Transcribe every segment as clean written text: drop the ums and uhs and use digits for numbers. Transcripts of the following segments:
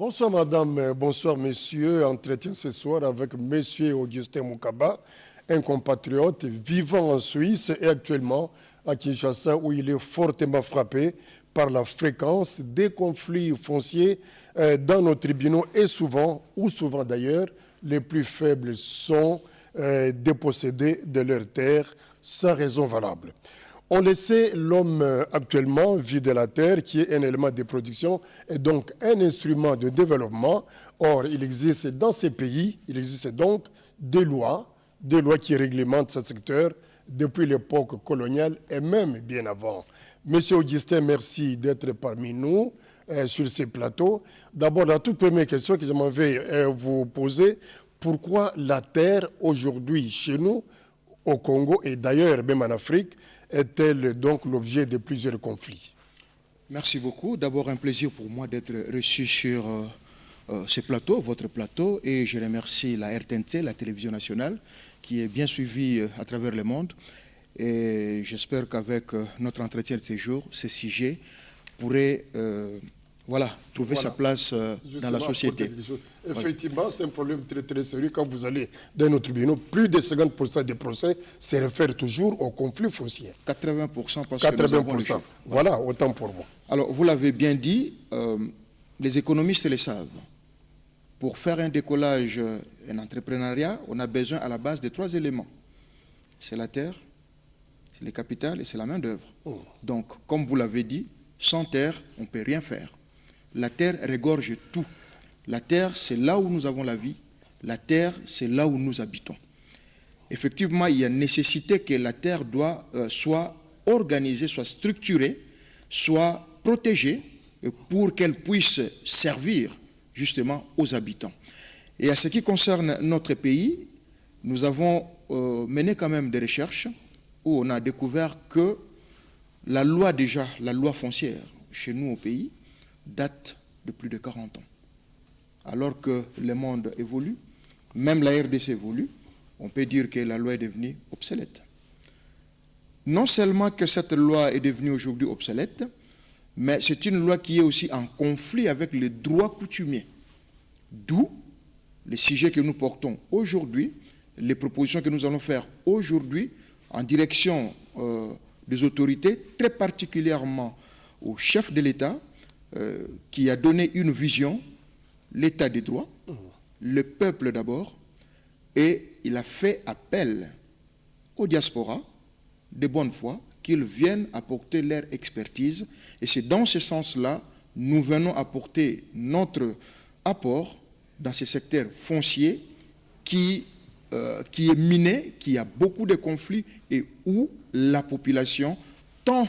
Bonsoir madame, bonsoir monsieur. Entretien ce soir avec monsieur Augustin Moukaba, un compatriote vivant en Suisse et actuellement à Kinshasa où il est fortement frappé par la fréquence des conflits fonciers dans nos tribunaux et souvent, ou souvent d'ailleurs, les plus faibles sont dépossédés de leurs terres sans raison valable. On le sait, l'homme actuellement vit de la terre qui est un élément de production et donc un instrument de développement. Or, il existe dans ces pays, il existe donc des lois qui réglementent ce secteur depuis l'époque coloniale et même bien avant. Monsieur Augustin, merci d'être parmi nous sur ces plateaux. D'abord, la toute première question que je m'en vais vous poser, pourquoi la terre aujourd'hui chez nous, au Congo et d'ailleurs même en Afrique, est-elle donc l'objet de plusieurs conflits? Merci beaucoup. D'abord, un plaisir pour moi d'être reçu sur ce plateau, votre plateau, et je remercie la RTNC, la télévision nationale, qui est bien suivie à travers le monde. Et j'espère qu'avec notre entretien de ces jours, ce sujet pourrait trouver sa place dans la société. Effectivement, c'est un problème très, très sérieux. Quand vous allez dans nos tribunaux, plus de 50% des procès se réfèrent toujours au conflit foncier. 80% parce 80%. que nous avons le chiffre. Voilà, autant pour moi. Alors, vous l'avez bien dit, les économistes le savent. Pour faire un décollage, un entrepreneuriat, on a besoin à la base de 3 éléments. C'est la terre, c'est le capital et c'est la main-d'œuvre. Donc, comme vous l'avez dit, sans terre, on ne peut rien faire. La terre regorge tout. La terre, c'est là où nous avons la vie. La terre, c'est là où nous habitons. Effectivement, il y a nécessité que la terre soit organisée, soit structurée, soit protégée pour qu'elle puisse servir justement aux habitants. Et à ce qui concerne notre pays, nous avons mené quand même des recherches où on a découvert que la loi foncière chez nous au pays, date de plus de 40 ans. Alors que le monde évolue, même la RDC évolue, on peut dire que la loi est devenue obsolète. Non seulement que cette loi est devenue aujourd'hui obsolète, mais c'est une loi qui est aussi en conflit avec les droits coutumiers. D'où les sujets que nous portons aujourd'hui, les propositions que nous allons faire aujourd'hui en direction des autorités, très particulièrement au chef de l'État, qui a donné une vision, l'état des droits, le peuple d'abord, et il a fait appel aux diasporas de bonne foi qu'ils viennent apporter leur expertise. Et c'est dans ce sens-là, nous venons apporter notre apport dans ce secteur foncier qui est miné, qui a beaucoup de conflits et où la population, tant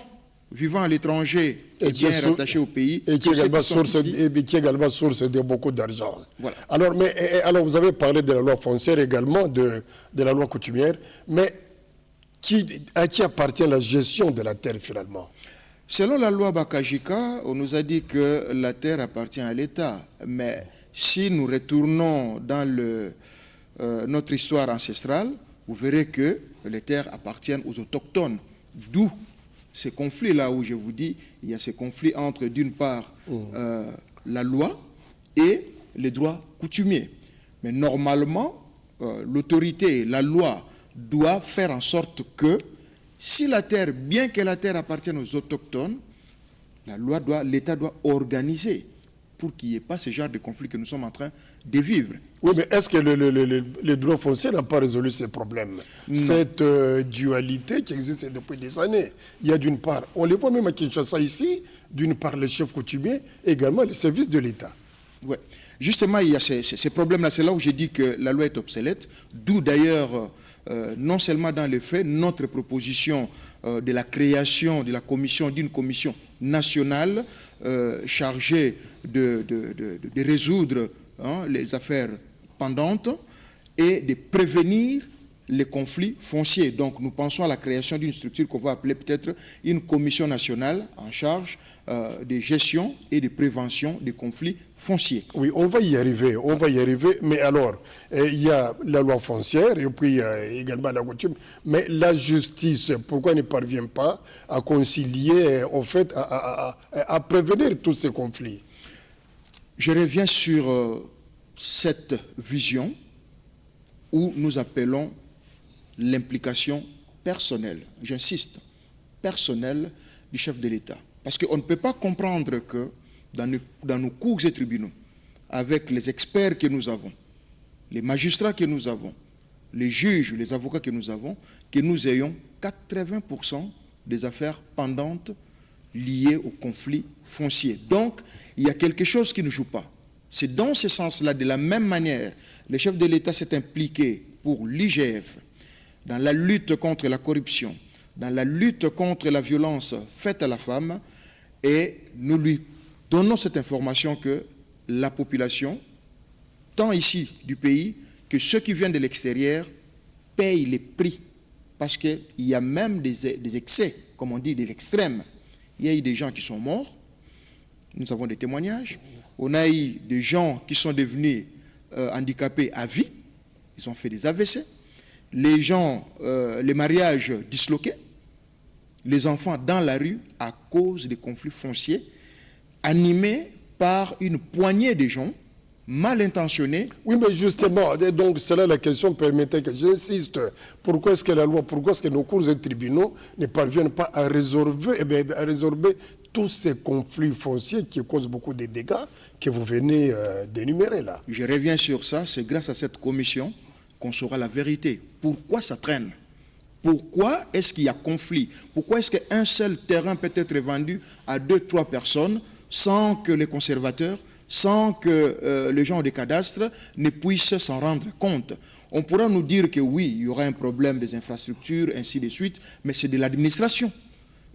vivant à l'étranger et bien rattaché au pays, et qui est également source de beaucoup d'argent. Voilà. Alors, vous avez parlé de la loi foncière également, de la loi coutumière, mais à qui appartient la gestion de la terre finalement? Selon la loi Bakajika, on nous a dit que la terre appartient à l'État, mais si nous retournons dans notre histoire ancestrale, vous verrez que les terres appartiennent aux autochtones, d'où ces conflits-là où je vous dis, il y a ces conflits entre, d'une part, la loi et les droits coutumiers. Mais normalement, l'autorité, la loi, doit faire en sorte que, si la terre, bien que la terre appartienne aux autochtones, l'État doit organiser pour qu'il n'y ait pas ce genre de conflit que nous sommes en train de vivre. Oui, mais est-ce que le droit foncier n'a pas résolu ces problèmes? Cette dualité qui existe depuis des années. Il y a d'une part, on les voit même à Kinshasa ici, d'une part les chefs coutumiers, également les services de l'État. Oui, justement, il y a ces problèmes-là. C'est là où j'ai dit que la loi est obsolète, d'où d'ailleurs, non seulement dans les faits, notre proposition de la création d'une commission nationale chargée de résoudre les affaires pendantes et de prévenir les conflits fonciers. Donc nous pensons à la création d'une structure qu'on va appeler peut-être une commission nationale en charge de gestion et de prévention des conflits fonciers. Oui, on va y arriver, mais alors, il y a la loi foncière et puis il y a également la coutume, mais la justice, pourquoi ne parvient pas à concilier, au fait, à prévenir tous ces conflits? Je reviens sur cette vision où nous appelons l'implication personnelle, j'insiste, personnelle du chef de l'État. Parce qu'on ne peut pas comprendre que dans nos cours et tribunaux, avec les experts que nous avons, les magistrats que nous avons, les juges, les avocats que nous ayons 80% des affaires pendantes liées au conflit foncier. Donc, il y a quelque chose qui ne joue pas. C'est dans ce sens-là, de la même manière, le chef de l'État s'est impliqué pour l'IGF, dans la lutte contre la corruption, dans la lutte contre la violence faite à la femme, et nous lui donnons cette information que la population, tant ici du pays que ceux qui viennent de l'extérieur, payent les prix. Parce qu'il y a même des excès, comme on dit, des extrêmes. Il y a eu des gens qui sont morts, nous avons des témoignages. On a eu des gens qui sont devenus handicapés à vie, ils ont fait des AVC. Les gens, les mariages disloqués, les enfants dans la rue à cause des conflits fonciers, animés par une poignée de gens mal intentionnés. Oui, mais justement, donc c'est là la question, permettez que j'insiste. Pourquoi est-ce que la loi, pourquoi est-ce que nos cours et tribunaux ne parviennent pas à résorber tous ces conflits fonciers qui causent beaucoup de dégâts que vous venez d'énumérer là? Je reviens sur ça, c'est grâce à cette commission qu'on saura la vérité. Pourquoi ça traîne? Pourquoi est-ce qu'il y a conflit? Pourquoi est-ce qu'un seul terrain peut être vendu à 2-3 personnes sans que les conservateurs, sans que les gens des cadastres ne puissent s'en rendre compte? On pourra nous dire que oui, il y aura un problème des infrastructures, ainsi de suite, mais c'est de l'administration.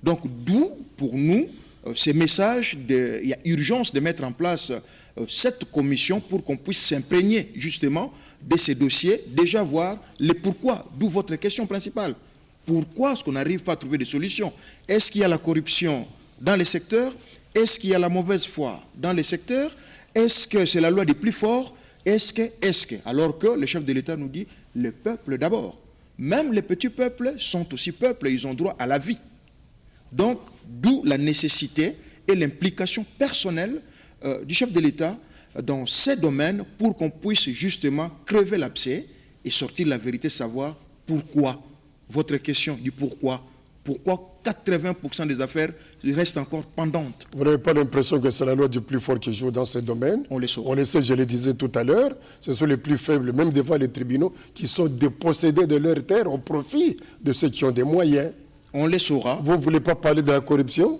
Donc d'où, pour nous, ces messages, il y a urgence de mettre en place cette commission pour qu'on puisse s'imprégner justement de ces dossiers, déjà voir les pourquoi, d'où votre question principale. Pourquoi est-ce qu'on n'arrive pas à trouver des solutions? Est-ce qu'il y a la corruption dans les secteurs? Est-ce qu'il y a la mauvaise foi dans les secteurs? Est-ce que c'est la loi des plus forts? Est-ce que, alors que le chef de l'État nous dit, le peuple d'abord. Même les petits peuples sont aussi peuples, ils ont droit à la vie. Donc, d'où la nécessité et l'implication personnelle du chef de l'État dans ces domaines pour qu'on puisse justement crever l'abcès et sortir la vérité, savoir pourquoi. Votre question du pourquoi. Pourquoi 80% des affaires restent encore pendantes? Vous n'avez pas l'impression que c'est la loi du plus fort qui joue dans ces domaines? On le sait. On le sait, je le disais tout à l'heure, ce sont les plus faibles, même devant les tribunaux, qui sont dépossédés de leurs terres au profit de ceux qui ont des moyens. On les saura. Vous ne voulez pas parler de la corruption?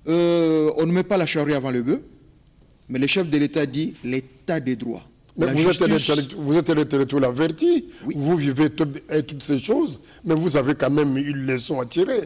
On ne met pas la charrue avant le bœuf, mais le chef de l'État dit l'état des droits. Mais vous êtes l'intellectuel averti, oui. Vous vivez toutes ces choses, mais vous avez quand même une leçon à tirer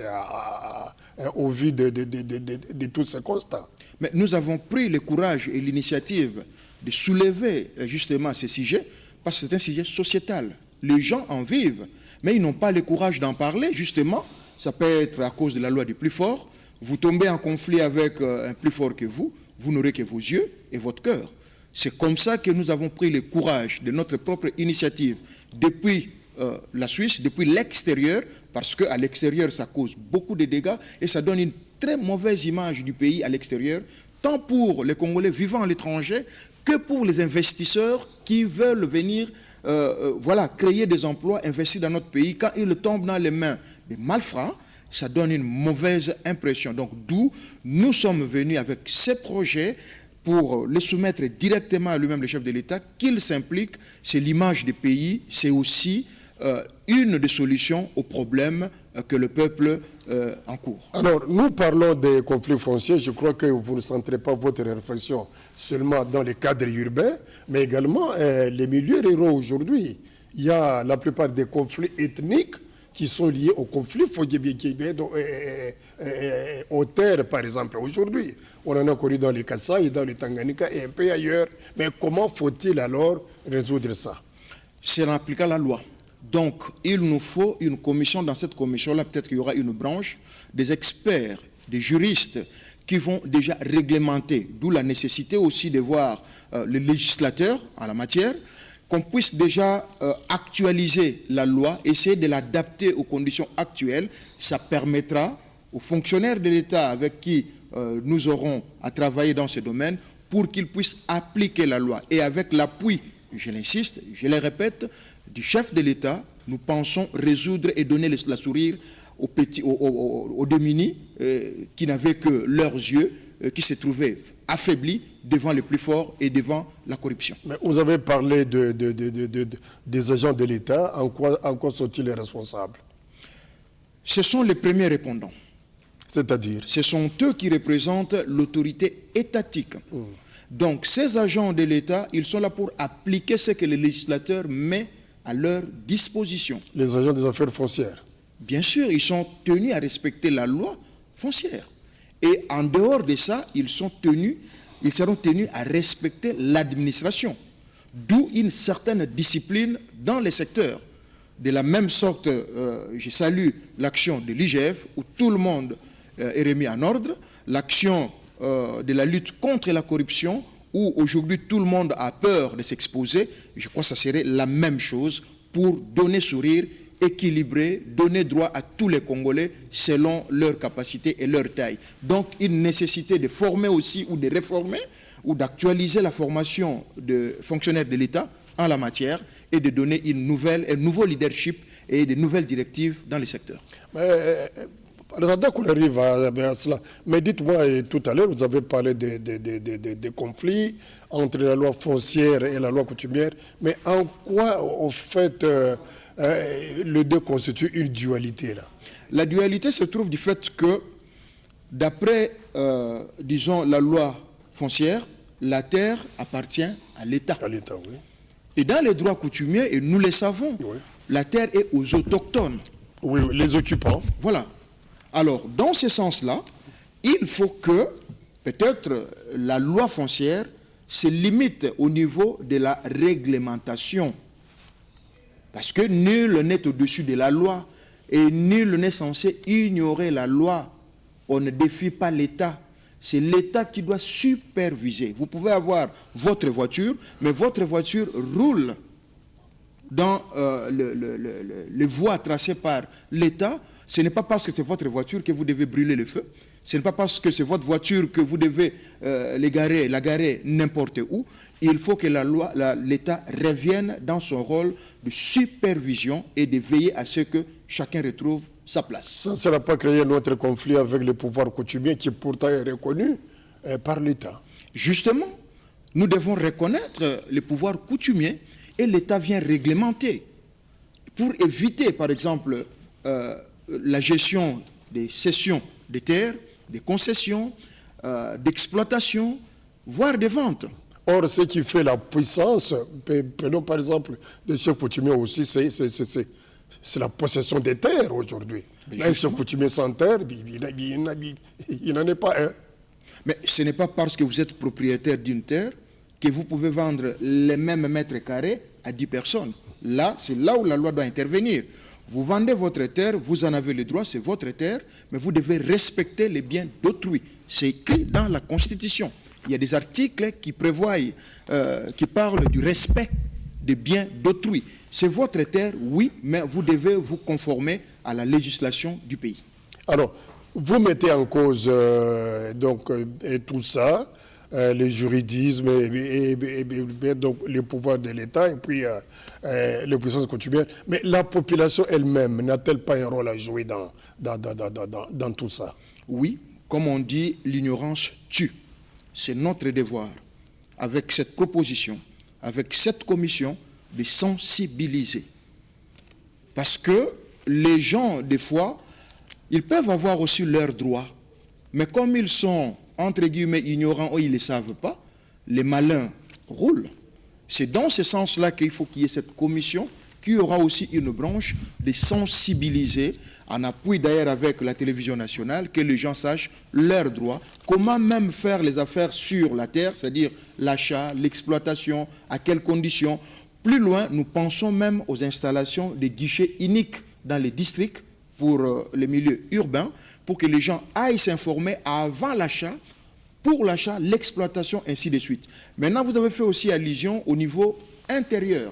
au vu de tous ces constats. Mais nous avons pris le courage et l'initiative de soulever justement ces sujets, parce que c'est un sujet sociétal. Les gens en vivent, mais ils n'ont pas le courage d'en parler, justement. Ça peut être à cause de la loi du plus fort. Vous tombez en conflit avec un plus fort que vous n'aurez que vos yeux et votre cœur. C'est comme ça que nous avons pris le courage de notre propre initiative depuis la Suisse, depuis l'extérieur, parce qu'à l'extérieur, ça cause beaucoup de dégâts et ça donne une très mauvaise image du pays à l'extérieur, tant pour les Congolais vivant à l'étranger que pour les investisseurs qui veulent venir créer des emplois, investir dans notre pays. Quand ils tombent dans les mains des malfrats, ça donne une mauvaise impression. Donc d'où nous sommes venus avec ces projets pour les soumettre directement à lui-même, le chef de l'État, qu'il s'implique. C'est l'image du pays, c'est aussi une des solutions aux problèmes que le peuple encourt. Alors, nous parlons des conflits fonciers. Je crois que vous ne centrez pas votre réflexion seulement dans les cadres urbains, mais également les milieux ruraux aujourd'hui. Il y a la plupart des conflits ethniques qui sont liés aux conflits aux terres, par exemple. Aujourd'hui, on en a connu dans les Kasaï, dans le Tanganyika et un peu ailleurs. Mais comment faut-il alors résoudre ça? C'est en appliquant la loi. Donc, il nous faut une commission. Dans cette commission-là, peut-être qu'il y aura une branche, des experts, des juristes qui vont déjà réglementer, d'où la nécessité aussi de voir les législateurs en la matière, qu'on puisse déjà actualiser la loi, essayer de l'adapter aux conditions actuelles. Ça permettra aux fonctionnaires de l'État avec qui nous aurons à travailler dans ce domaine pour qu'ils puissent appliquer la loi. Et avec l'appui, je l'insiste, je le répète, du chef de l'État, nous pensons résoudre et donner la sourire aux petits, aux démunis qui n'avaient que leurs yeux, qui se trouvaient affaiblis devant les plus forts et devant la corruption. Mais vous avez parlé des agents de l'État. En quoi sont-ils les responsables? Ce sont les premiers répondants. C'est-à-dire? Ce sont eux qui représentent l'autorité étatique. Donc, ces agents de l'État, ils sont là pour appliquer ce que le législateur met à leur disposition. Les agents des affaires foncières? Bien sûr, ils sont tenus à respecter la loi foncière. Et en dehors de ça, ils seront tenus à respecter l'administration. D'où une certaine discipline dans les secteurs. De la même sorte, je salue l'action de l'IGF, où tout le monde est remis en ordre, l'action de la lutte contre la corruption, où aujourd'hui tout le monde a peur de s'exposer. Je crois que ça serait la même chose pour donner sourire, équilibrer, donner droit à tous les Congolais selon leur capacité et leur taille. Donc une nécessité de former aussi ou de réformer ou d'actualiser la formation de fonctionnaires de l'État en la matière et de donner un nouveau leadership et de nouvelles directives dans les secteurs. Alors, qu'on arrive à cela, mais dites-moi, tout à l'heure, vous avez parlé des conflits entre la loi foncière et la loi coutumière, mais en quoi, au fait, les deux constituent une dualité là? La dualité se trouve du fait que, d'après, disons, la loi foncière, la terre appartient à l'État. À l'État, oui. Et dans les droits coutumiers, et nous le savons, oui, la terre est aux autochtones. Oui, les occupants. Voilà. Alors, dans ce sens-là, il faut que, peut-être, la loi foncière se limite au niveau de la réglementation. Parce que nul n'est au-dessus de la loi et nul n'est censé ignorer la loi. On ne défie pas l'État. C'est l'État qui doit superviser. Vous pouvez avoir votre voiture, mais votre voiture roule dans les voies tracées par l'État. Ce n'est pas parce que c'est votre voiture que vous devez brûler le feu. Ce n'est pas parce que c'est votre voiture que vous devez la garer n'importe où. Il faut que l'État revienne dans son rôle de supervision et de veiller à ce que chacun retrouve sa place. Ça ne sera pas créer notre conflit avec le pouvoir coutumier qui pourtant est reconnu par l'État. Justement, nous devons reconnaître le pouvoir coutumier et l'État vient réglementer pour éviter, par exemple, la gestion des cessions de terres, des concessions, d'exploitation, voire des ventes. Or, ce qui fait la puissance, prenons par exemple des chefs coutumiers aussi, c'est la possession des terres aujourd'hui. Un chef coutumier sans terre, il n'en est pas un. Mais ce n'est pas parce que vous êtes propriétaire d'une terre que vous pouvez vendre les mêmes mètres carrés à 10 personnes. Là, c'est là où la loi doit intervenir. Vous vendez votre terre, vous en avez le droit, c'est votre terre, mais vous devez respecter les biens d'autrui. C'est écrit dans la Constitution. Il y a des articles qui prévoient, qui parlent du respect des biens d'autrui. C'est votre terre, oui, mais vous devez vous conformer à la législation du pays. Alors, vous mettez en cause et tout ça, le juridisme et donc les pouvoirs de l'État et puis les puissances coutumières. Mais la population elle-même n'a-t-elle pas un rôle à jouer dans tout ça? Oui, comme on dit, l'ignorance tue. C'est notre devoir, avec cette proposition, avec cette commission, de sensibiliser. Parce que les gens, des fois, ils peuvent avoir aussi leurs droits, mais comme ils sont, entre guillemets, ignorants ou ils ne le savent pas, les malins roulent. C'est dans ce sens-là qu'il faut qu'il y ait cette commission qui aura aussi une branche de sensibiliser, en appui d'ailleurs avec la télévision nationale, que les gens sachent leurs droits, comment même faire les affaires sur la terre, c'est-à-dire l'achat, l'exploitation, à quelles conditions. Plus loin, nous pensons même aux installations de guichets uniques dans les districts pour les milieux urbains, pour que les gens aillent s'informer avant l'achat, pour l'achat, l'exploitation, ainsi de suite. Maintenant, vous avez fait aussi allusion au niveau intérieur.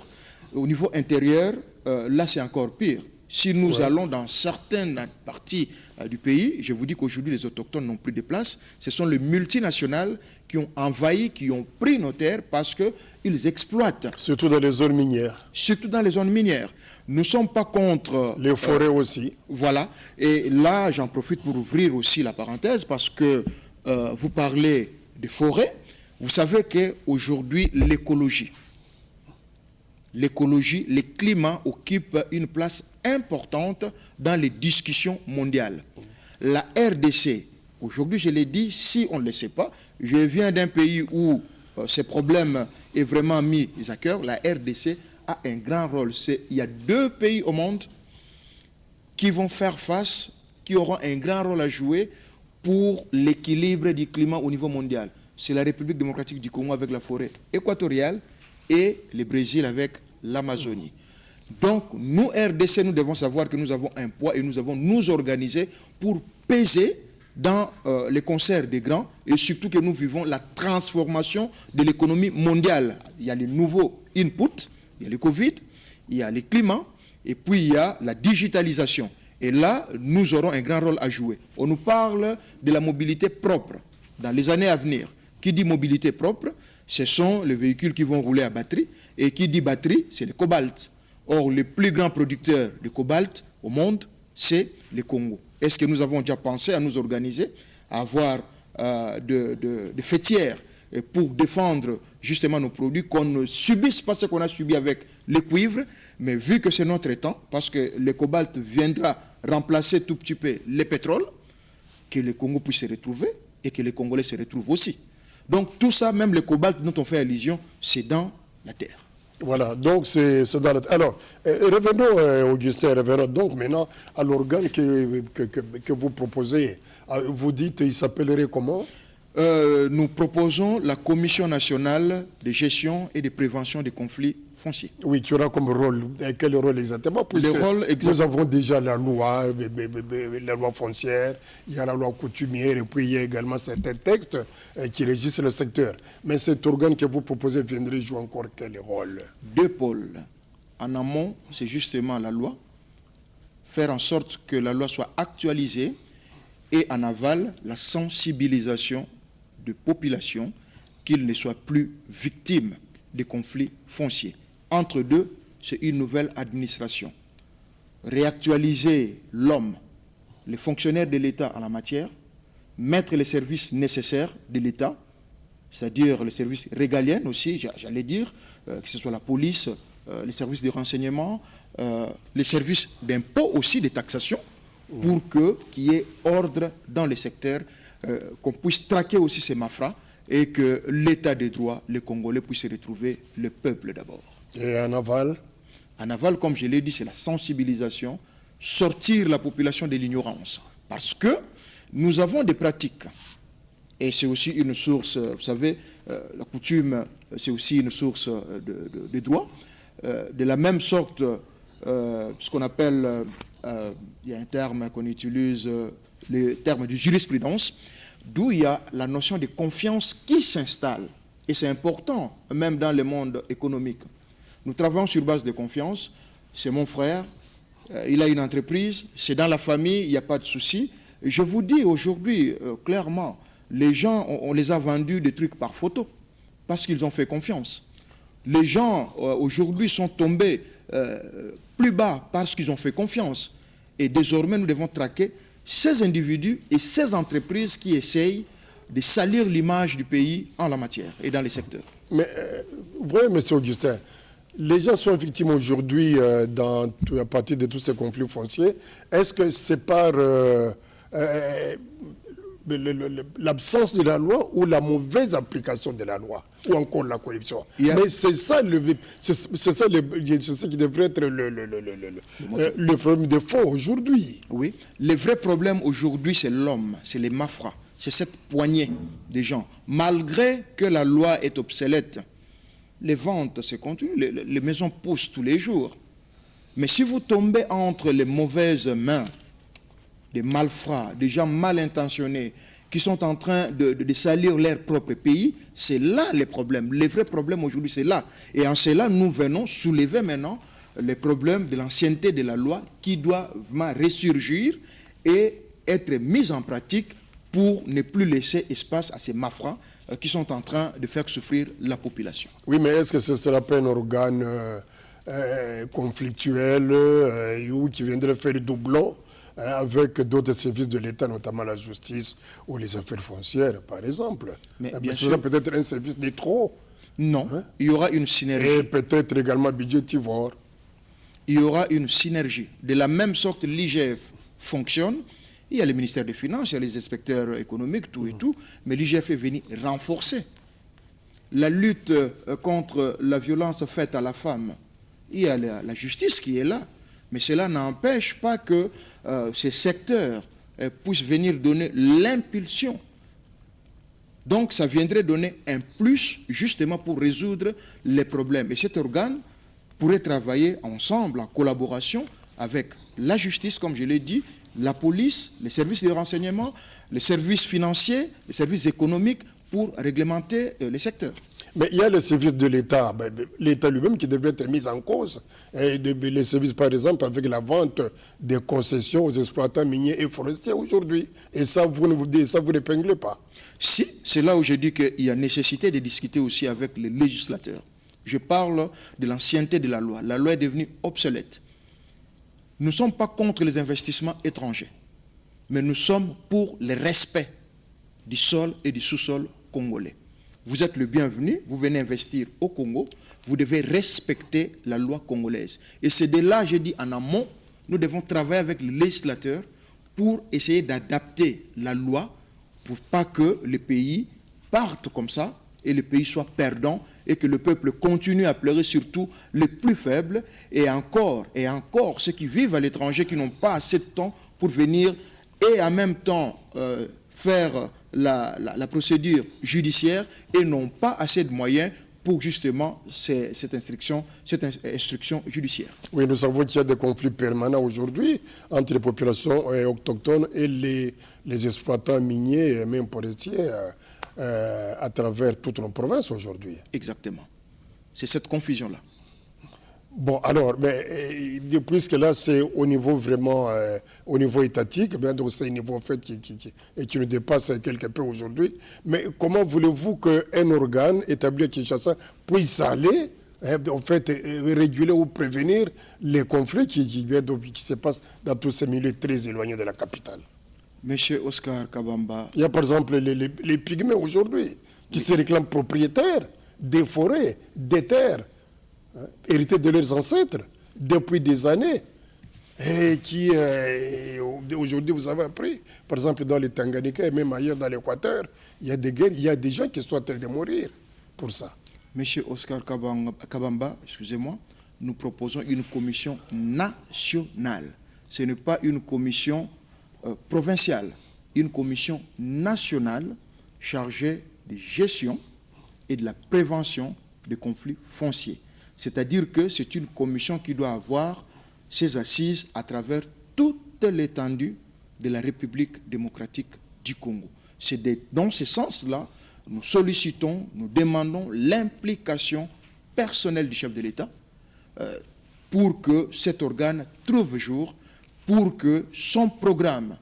Au niveau intérieur, là c'est encore pire. Si nous allons dans certaines parties du pays, je vous dis qu'aujourd'hui les autochtones n'ont plus de place. Ce sont les multinationales qui ont envahi, qui ont pris nos terres parce qu'ils exploitent. Surtout dans les zones minières. Surtout dans les zones minières. Nous ne sommes pas contre... Les forêts aussi. Voilà. Et là, j'en profite pour ouvrir aussi la parenthèse parce que vous parlez des forêts. Vous savez qu'aujourd'hui, l'écologie, le climat occupe une place importante dans les discussions mondiales. La RDC, aujourd'hui je l'ai dit, si on ne le sait pas, je viens d'un pays où ces problèmes est vraiment mis à cœur, la RDC a un grand rôle. Il y a 2 pays au monde qui vont faire face, qui auront un grand rôle à jouer pour l'équilibre du climat au niveau mondial. C'est la République démocratique du Congo avec la forêt équatoriale et le Brésil avec l'Amazonie. Donc, nous, RDC, nous devons savoir que nous avons un poids et nous devons nous organiser pour peser dans les concerts des grands et surtout que nous vivons la transformation de l'économie mondiale. Il y a les nouveaux inputs, il y a le Covid, il y a le climat et puis il y a la digitalisation. Et là, nous aurons un grand rôle à jouer. On nous parle de la mobilité propre dans les années à venir. Qui dit mobilité propre, ce sont les véhicules qui vont rouler à batterie. Et qui dit batterie, c'est le cobalt. Or, le plus grand producteur de cobalt au monde, c'est le Congo. Est-ce que nous avons déjà pensé à nous organiser, à avoir de fêtières pour défendre justement nos produits, qu'on ne subisse pas ce qu'on a subi avec le cuivre, mais vu que c'est notre temps, parce que le cobalt viendra remplacer tout petit peu le pétrole, que le Congo puisse se retrouver et que les Congolais se retrouvent aussi. Donc tout ça, même le cobalt dont on fait allusion, c'est dans la terre. Voilà, donc c'est dans la terre. Alors, revenons, Augustin, revenons donc maintenant à l'organe que vous proposez. Vous dites, il s'appellerait comment? Nous proposons la Commission nationale de gestion et de prévention des conflits fonciers. Oui, qui aura comme rôle, quel rôle exactement? Nous avons déjà la loi foncière, il y a la loi coutumière et puis il y a également certains textes qui régissent le secteur. Mais cet organe que vous proposez viendrait jouer encore quel rôle? 2 pôles. En amont, c'est justement la loi, faire en sorte que la loi soit actualisée, et en aval, la sensibilisation de population qu'ils ne soient plus victimes des conflits fonciers. Entre deux, c'est une nouvelle administration. Réactualiser l'homme, les fonctionnaires de l'État en la matière, mettre les services nécessaires de l'État, c'est-à-dire les services régaliens aussi, j'allais dire, que ce soit la police, les services de renseignement, les services d'impôt aussi, de taxation, pour qu'il y ait ordre dans les secteurs, qu'on puisse traquer aussi ces malfrats et que l'état de droit, les Congolais puissent retrouver le peuple d'abord. Et en aval? En aval, comme je l'ai dit, c'est la sensibilisation, sortir la population de l'ignorance. Parce que nous avons des pratiques. Et c'est aussi une source, vous savez, la coutume, c'est aussi une source de droit. De la même sorte, ce qu'on appelle, il y a un terme qu'on utilise, le terme de jurisprudence, d'où il y a la notion de confiance qui s'installe. Et c'est important, même dans le monde économique. Nous travaillons sur base de confiance. C'est mon frère, il a une entreprise, c'est dans la famille, il n'y a pas de souci. Je vous dis aujourd'hui, clairement, les gens, on les a vendus des trucs par photo, parce qu'ils ont fait confiance. Les gens, aujourd'hui, sont tombés plus bas parce qu'ils ont fait confiance. Et désormais, nous devons traquer ces individus et ces entreprises qui essayent de salir l'image du pays en la matière et dans les secteurs. Mais, vous voyez, M. Augustin, les gens sont victimes aujourd'hui à partir de tous ces conflits fonciers. Est-ce que c'est par l'absence de la loi ou la mauvaise application de la loi ou encore la corruption? Mais c'est ça, c'est ce qui devrait être le problème de fond aujourd'hui. Oui, le vrai problème aujourd'hui, c'est l'homme, c'est les malfrats, c'est cette poignée de gens. Malgré que la loi est obsolète, les ventes se continuent, les maisons poussent tous les jours. Mais si vous tombez entre les mauvaises mains, des malfrats, des gens mal intentionnés, qui sont en train de salir leur propre pays, c'est là le problème. Le vrai problème aujourd'hui, c'est là. Et en cela, nous venons soulever maintenant les problèmes de l'ancienneté de la loi qui doivent ressurgir et être mis en pratique pour ne plus laisser espace à ces malfrats qui sont en train de faire souffrir la population. Oui, mais est-ce que ce ne sera pas un organe conflictuel ou qui viendrait faire doublon avec d'autres services de l'État, notamment la justice ou les affaires foncières, par exemple? Mais ce sera peut-être un service de trop. Non, il y aura une synergie. Et peut-être également budgétivore. Il y aura une synergie. De la même sorte, l'IGF fonctionne. Il y a le ministère des Finances, il y a les inspecteurs économiques, tout et tout. Mais l'IGF est venu renforcer la lutte contre la violence faite à la femme. Il y a la justice qui est là. Mais cela n'empêche pas que ces secteurs puissent venir donner l'impulsion. Donc, ça viendrait donner un plus, justement, pour résoudre les problèmes. Et cet organe pourrait travailler ensemble, en collaboration avec la justice, comme je l'ai dit, la police, les services de renseignement, les services financiers, les services économiques, pour réglementer les secteurs. Mais il y a les services de l'État, l'État lui-même qui devrait être mis en cause. Et les services, par exemple, avec la vente des concessions aux exploitants miniers et forestiers aujourd'hui. Et ça, vous n'épinglez pas. Si, c'est là où je dis qu'il y a nécessité de discuter aussi avec les législateurs. Je parle de l'ancienneté de la loi. La loi est devenue obsolète. Nous ne sommes pas contre les investissements étrangers, mais nous sommes pour le respect du sol et du sous-sol congolais. Vous êtes le bienvenu, vous venez investir au Congo, vous devez respecter la loi congolaise. Et c'est de là, je dis en amont, nous devons travailler avec les législateurs pour essayer d'adapter la loi pour pas que le pays parte comme ça et le pays soit perdant et que le peuple continue à pleurer, surtout les plus faibles et encore ceux qui vivent à l'étranger, qui n'ont pas assez de temps pour venir et en même temps faire la procédure judiciaire et n'ont pas assez de moyens pour justement cette instruction judiciaire. Oui, nous savons qu'il y a des conflits permanents aujourd'hui entre les populations autochtones et les exploitants miniers et même forestiers à travers toute nos provinces aujourd'hui. Exactement. C'est cette confusion-là. Bon, alors, puisque là, c'est au niveau vraiment, au niveau étatique, donc c'est un niveau en fait qui nous dépasse quelque peu aujourd'hui. Mais comment voulez-vous qu'un organe établi à Kinshasa puisse aller, en fait, réguler ou prévenir les conflits qui se passent dans tous ces milieux très éloignés de la capitale? Monsieur Oscar Kabamba. Il y a par exemple les pygmées aujourd'hui qui se réclament propriétaires des forêts, des terres, hérités de leurs ancêtres depuis des années et qui aujourd'hui vous avez appris, par exemple dans les Tanganyika et même ailleurs dans l'Équateur, il y a des guerres, il y a des gens qui sont en train de mourir pour ça. Monsieur Oscar Kabamba, excusez-moi, nous proposons une commission nationale. Ce n'est pas une commission provinciale, une commission nationale chargée de gestion et de la prévention des conflits fonciers. C'est-à-dire que c'est une commission qui doit avoir ses assises à travers toute l'étendue de la République démocratique du Congo. C'est dans ce sens-là, nous sollicitons, nous demandons l'implication personnelle du chef de l'État pour que cet organe trouve jour, pour que son programme,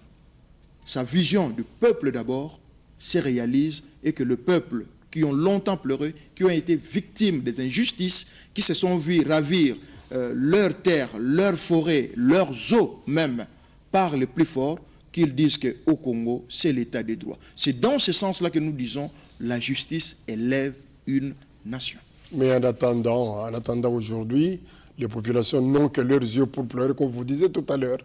sa vision du peuple d'abord, se réalise et que le peuple qui ont longtemps pleuré, qui ont été victimes des injustices, qui se sont vus ravir leurs terres, leurs forêts, leurs eaux même, par les plus forts, qu'ils disent qu'au Congo, c'est l'état des droits. C'est dans ce sens-là que nous disons la justice élève une nation. Mais en attendant aujourd'hui, les populations n'ont que leurs yeux pour pleurer, comme vous disiez tout à l'heure.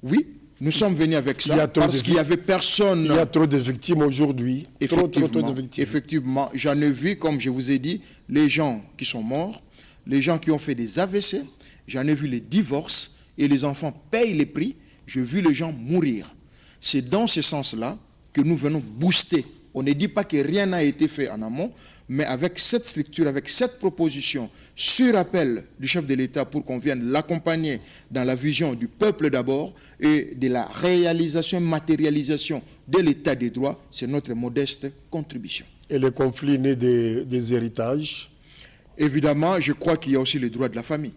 Oui, nous sommes venus avec ça parce qu'il n'y avait personne. Il y a trop de victimes aujourd'hui. Trop de victimes. Effectivement, j'en ai vu, comme je vous ai dit, les gens qui sont morts, les gens qui ont fait des AVC, j'en ai vu les divorces et les enfants payent les prix. J'ai vu les gens mourir. C'est dans ce sens-là que nous venons booster. On ne dit pas que rien n'a été fait en amont, mais avec cette structure, avec cette proposition, sur appel du chef de l'État pour qu'on vienne l'accompagner dans la vision du peuple d'abord et de la réalisation et matérialisation de l'État des droits, c'est notre modeste contribution. Et les conflits nés des héritages? Évidemment, je crois qu'il y a aussi les droits de la famille.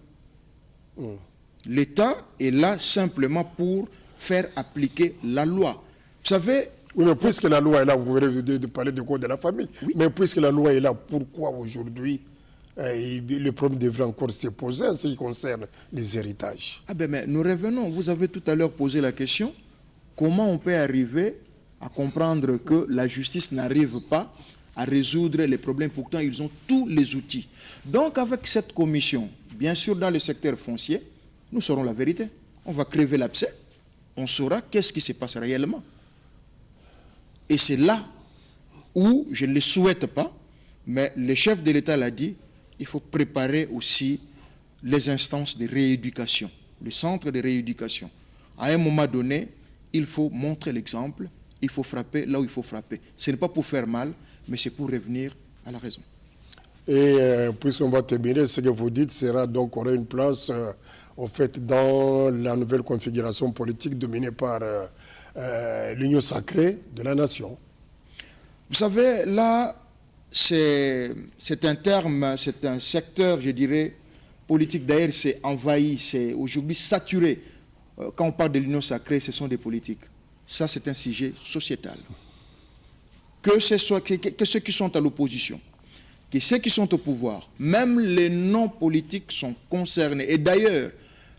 L'État est là simplement pour faire appliquer la loi. Vous savez... Oui, mais puisque la loi est là, vous venez de parler du code de la famille. Oui. Mais puisque la loi est là, pourquoi aujourd'hui le problème devrait encore se poser en ce qui concerne les héritages? Ah ben, mais nous revenons. Vous avez tout à l'heure posé la question. Comment on peut arriver à comprendre que la justice n'arrive pas à résoudre les problèmes? Pourtant, ils ont tous les outils. Donc, avec cette commission, bien sûr, dans le secteur foncier, nous saurons la vérité. On va crever l'abcès. On saura qu'est-ce qui se passe réellement. Et c'est là où, je ne le souhaite pas, mais le chef de l'État l'a dit, il faut préparer aussi les instances de rééducation, le centre de rééducation. À un moment donné, il faut montrer l'exemple, il faut frapper là où il faut frapper. Ce n'est pas pour faire mal, mais c'est pour revenir à la raison. Et puisqu'on va terminer, ce que vous dites sera donc aura une place au fait dans la nouvelle configuration politique dominée par l'union sacrée de la nation. Vous savez, là, c'est un terme, c'est un secteur, je dirais, politique. D'ailleurs, c'est envahi, c'est aujourd'hui saturé. Quand on parle de l'union sacrée, ce sont des politiques. Ça, c'est un sujet sociétal. Que ceux qui sont à l'opposition, que ceux qui sont au pouvoir, même les non-politiques sont concernés. Et d'ailleurs,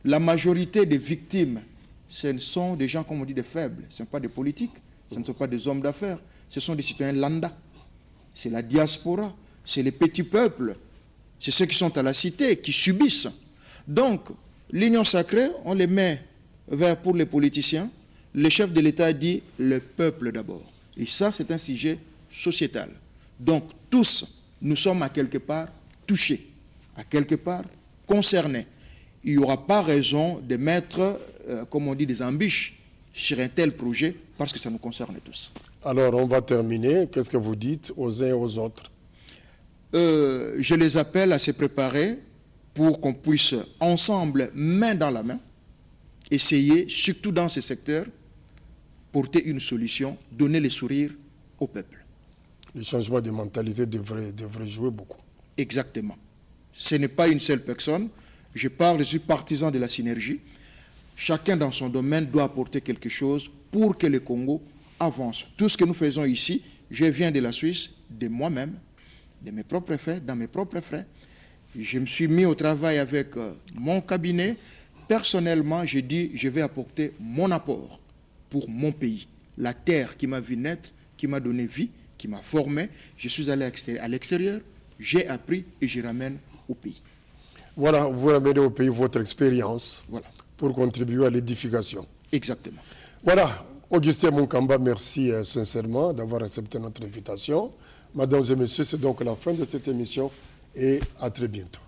la majorité des victimes, ce sont des gens, comme on dit, des faibles. Ce ne sont pas des politiques, ce ne sont pas des hommes d'affaires, ce sont des citoyens lambda. C'est la diaspora, c'est les petits peuples, c'est ceux qui sont à la cité, qui subissent. Donc, l'union sacrée, on les met vers pour les politiciens. Le chef de l'État dit le peuple d'abord. Et ça, c'est un sujet sociétal. Donc, tous, nous sommes à quelque part touchés, à quelque part concernés. Il n'y aura pas raison de mettre, comme on dit, des embûches sur un tel projet, parce que ça nous concerne tous. Alors, on va terminer. Qu'est-ce que vous dites aux uns et aux autres? Je les appelle à se préparer pour qu'on puisse, ensemble, main dans la main, essayer, surtout dans ce secteur, porter une solution, donner le sourire au peuple. Le changement de mentalité devrait jouer beaucoup. Exactement. Ce n'est pas une seule personne. Je suis partisan de la synergie. Chacun dans son domaine doit apporter quelque chose pour que le Congo avance. Tout ce que nous faisons ici, je viens de la Suisse, de moi-même, de mes propres faits, dans mes propres frais. Je me suis mis au travail avec mon cabinet. Personnellement, j'ai dit, je vais apporter mon apport pour mon pays. La terre qui m'a vu naître, qui m'a donné vie, qui m'a formé. Je suis allé à l'extérieur, j'ai appris et je ramène au pays. Voilà, vous ramenez au pays votre expérience, voilà, pour contribuer à l'édification. Exactement. Voilà, Augustin Munkamba, merci sincèrement d'avoir accepté notre invitation. Mesdames et messieurs, c'est donc la fin de cette émission et à très bientôt.